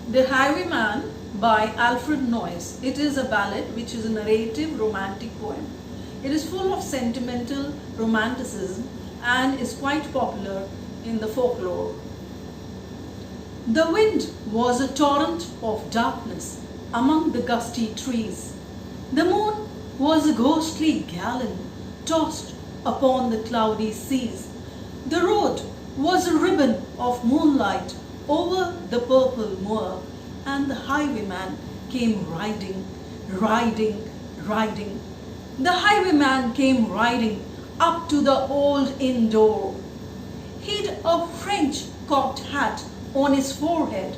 The Highwayman by Alfred Noyes. It is a ballad which is a narrative romantic poem. It is full of sentimental romanticism and is quite popular in the folklore. The wind was a torrent of darkness among the gusty trees. The moon was a ghostly galleon tossed upon the cloudy seas. The road was a ribbon of moonlight over the purple moor, and the highwayman came riding, riding, riding. The highwayman came riding up to the old inn door. He'd a French cocked hat on his forehead,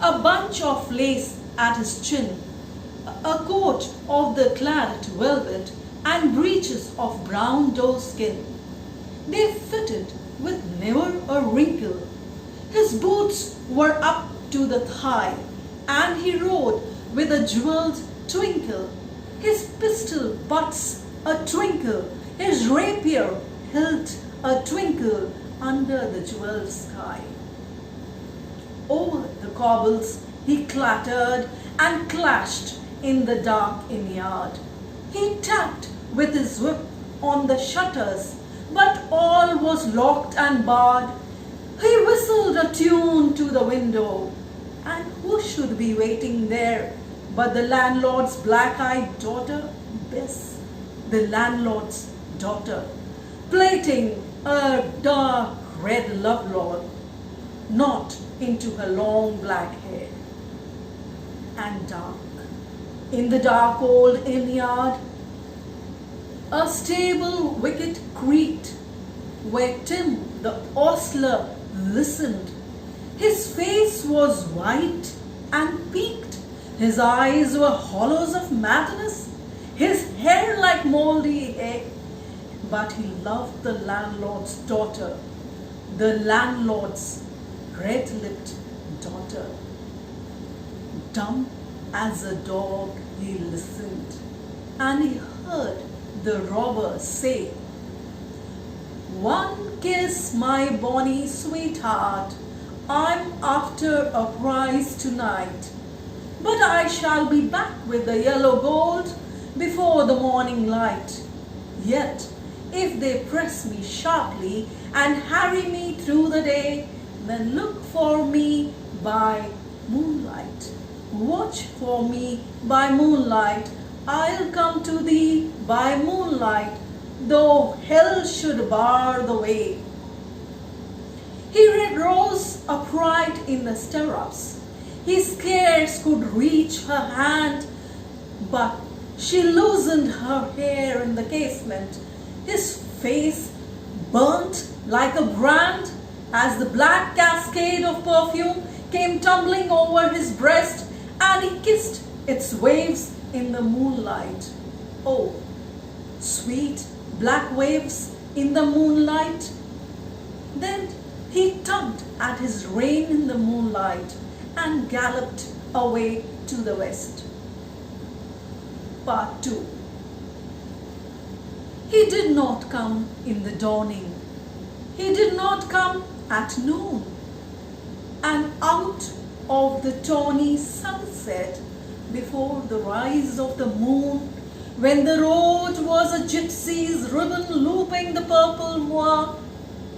a bunch of lace at his chin, a coat of the claret velvet, and breeches of brown doeskin. They fitted with never a wrinkle. His boots were up to the thigh, and he rode with a jewelled twinkle. His pistol butts a twinkle, his rapier hilt a twinkle under the jewelled sky. Over the cobbles he clattered and clashed in the dark inn yard. He tapped with his whip on the shutters, but all was locked and barred. He whistled a tune to the window, and who should be waiting there but the landlord's black-eyed daughter, Bess, the landlord's daughter, plaiting a dark red lovelorn knot into her long black hair. And dark, in the dark old inn yard, a stable wicket creaked, where Tim the ostler listened. His face was white and peaked, his eyes were hollows of madness, his hair like mouldy hay. But he loved the landlord's daughter, the landlord's red-lipped daughter. Dumb as a dog he listened, and he heard the robber say, "One kiss, my bonny sweetheart, I'm after a prize tonight, but I shall be back with the yellow gold before the morning light. Yet, if they press me sharply and harry me through the day, then look for me by moonlight. Watch for me by moonlight. I'll come to thee by moonlight, though hell should bar the way." He rose upright in the stirrups. He scarce could reach her hand, but she loosened her hair in the casement. His face burnt like a brand as the black cascade of perfume came tumbling over his breast, and he kissed its waves in the moonlight. Oh, sweet black waves in the moonlight. Then he tugged at his rein in the moonlight and galloped away to the west. Part 2. He did not come in the dawning. He did not come at noon. And out of the tawny sunset, before the rise of the moon, when the road was a gypsy's ribbon looping the purple moor,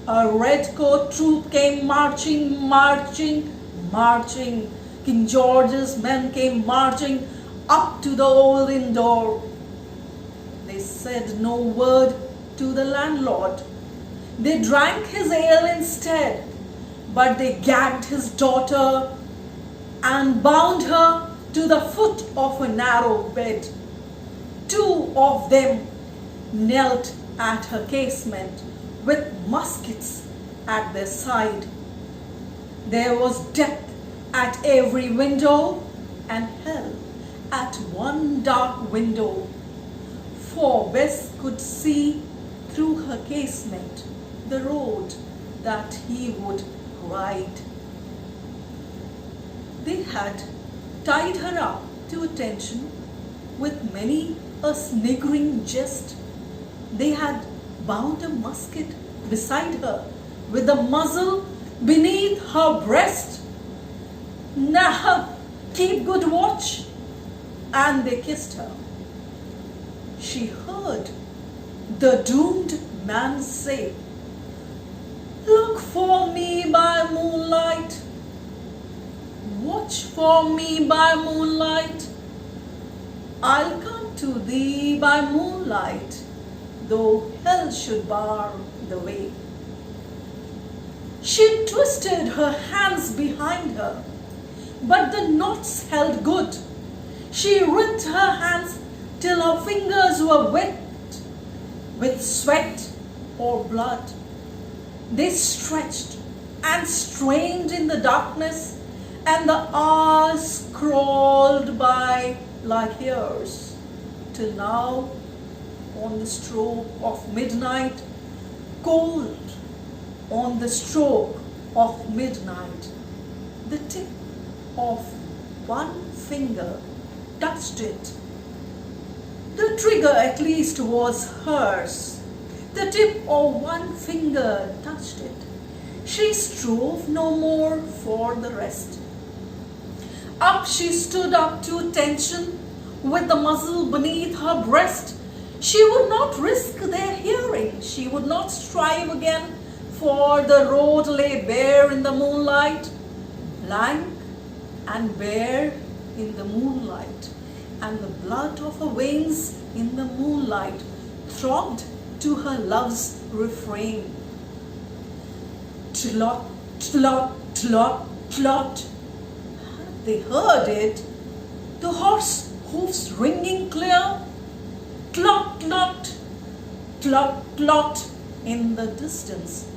a red-coat troop came marching, marching, marching. King George's men came marching up to the old inn door. They said no word to the landlord. They drank his ale instead, but they gagged his daughter and bound her to the foot of a narrow bed. Two of them knelt at her casement with muskets at their side. There was death at every window and hell at one dark window, for Bess could see through her casement the road that he would ride. They had tied her up to attention with many a sniggering jest. They had bound a musket beside her with the muzzle beneath her breast. Now keep good watch. And they kissed her. She heard the doomed man say, look for me by moonlight, watch for me by moonlight, I'll come to thee by moonlight, though hell should bar the way. She twisted her hands behind her, but the knots held good. She writhed her hands till her fingers were wet with sweat or blood. They stretched and strained in the darkness, and the hours crawled by like years, till now, on the stroke of midnight, cold on the stroke of midnight, the tip of one finger touched it. The trigger at least was hers. The tip of one finger touched it. She strove no more for the rest. Up she stood up to attention with the muzzle beneath her breast. She would not risk their hearing. She would not strive again, for the road lay bare in the moonlight, blank and bare in the moonlight, and the blood of her veins in the moonlight throbbed to her love's refrain. Tlot, tlot, tlot, tlot. They heard it, the horse hoofs ringing clear. Tlot, tlot, tlot, tlot in the distance.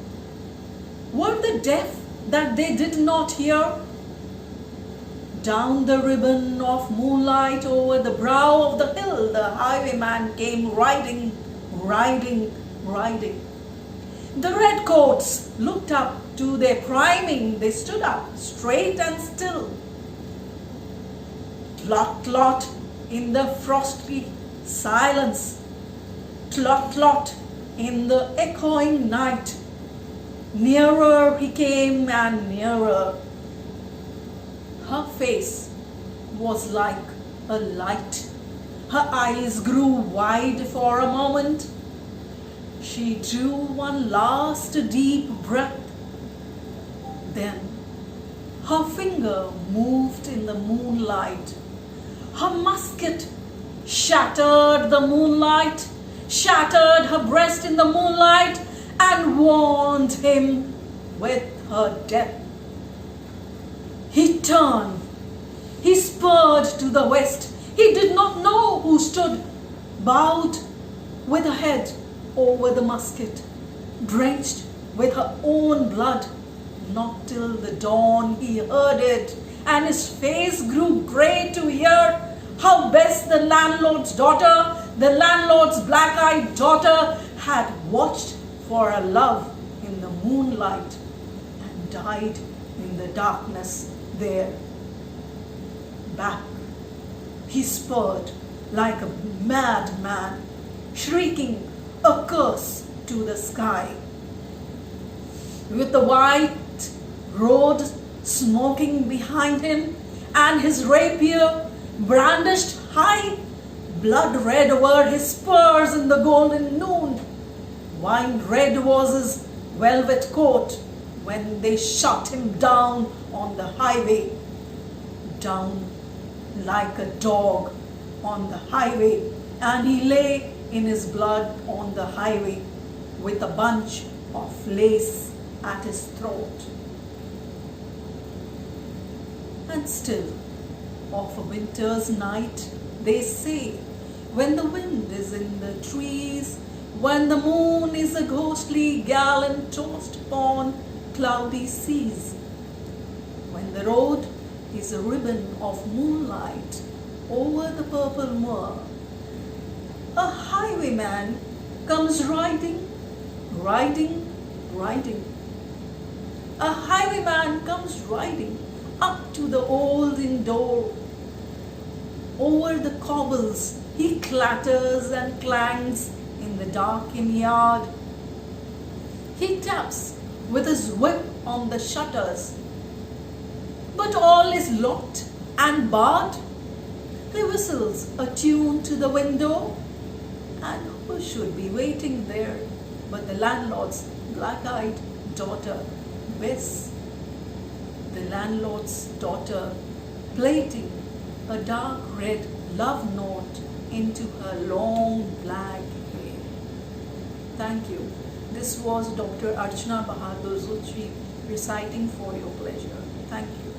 Were they deaf that they did not hear? Down the ribbon of moonlight over the brow of the hill, the highwayman came riding, riding, riding. The redcoats looked up to their priming. They stood up straight and still. Tlot, tlot in the frosty silence. Tlot, tlot in the echoing night. Nearer he came and nearer. Her face was like a light. Her eyes grew wide for a moment. She drew one last deep breath. Then her finger moved in the moonlight. Her musket shattered the moonlight, shattered her breast in the moonlight, and warned him with her death. He turned. He spurred to the west. He did not know who stood, bowed with her head over the musket, drenched with her own blood. Not till the dawn he heard it, and his face grew grey to hear how best the landlord's daughter, the landlord's black-eyed daughter, had watched for a love in the moonlight and died in the darkness there. Back he spurred like a madman, shrieking a curse to the sky. With the white road smoking behind him and his rapier brandished high, blood red were his spurs in the golden noon. Wine red was his velvet coat when they shot him down on the highway, down like a dog on the highway, and he lay in his blood on the highway with a bunch of lace at his throat. And still, of a winter's night, they say, when the wind is in the trees, when the moon is a ghostly gallant tossed upon cloudy seas, when the road is a ribbon of moonlight over the purple moor, a highwayman comes riding, riding, riding. A highwayman comes riding up to the old inn door. Over the cobbles he clatters and clangs in the dark inn yard. He taps with his whip on the shutters, but all is locked and Bart, he whistles a tune to the window, and who should be waiting there but the landlord's black-eyed daughter, Bess. The landlord's daughter plaiting a dark red love note into her long black hair. Thank you. This was Dr. Archana Bahadur Zutshi reciting for your pleasure. Thank you.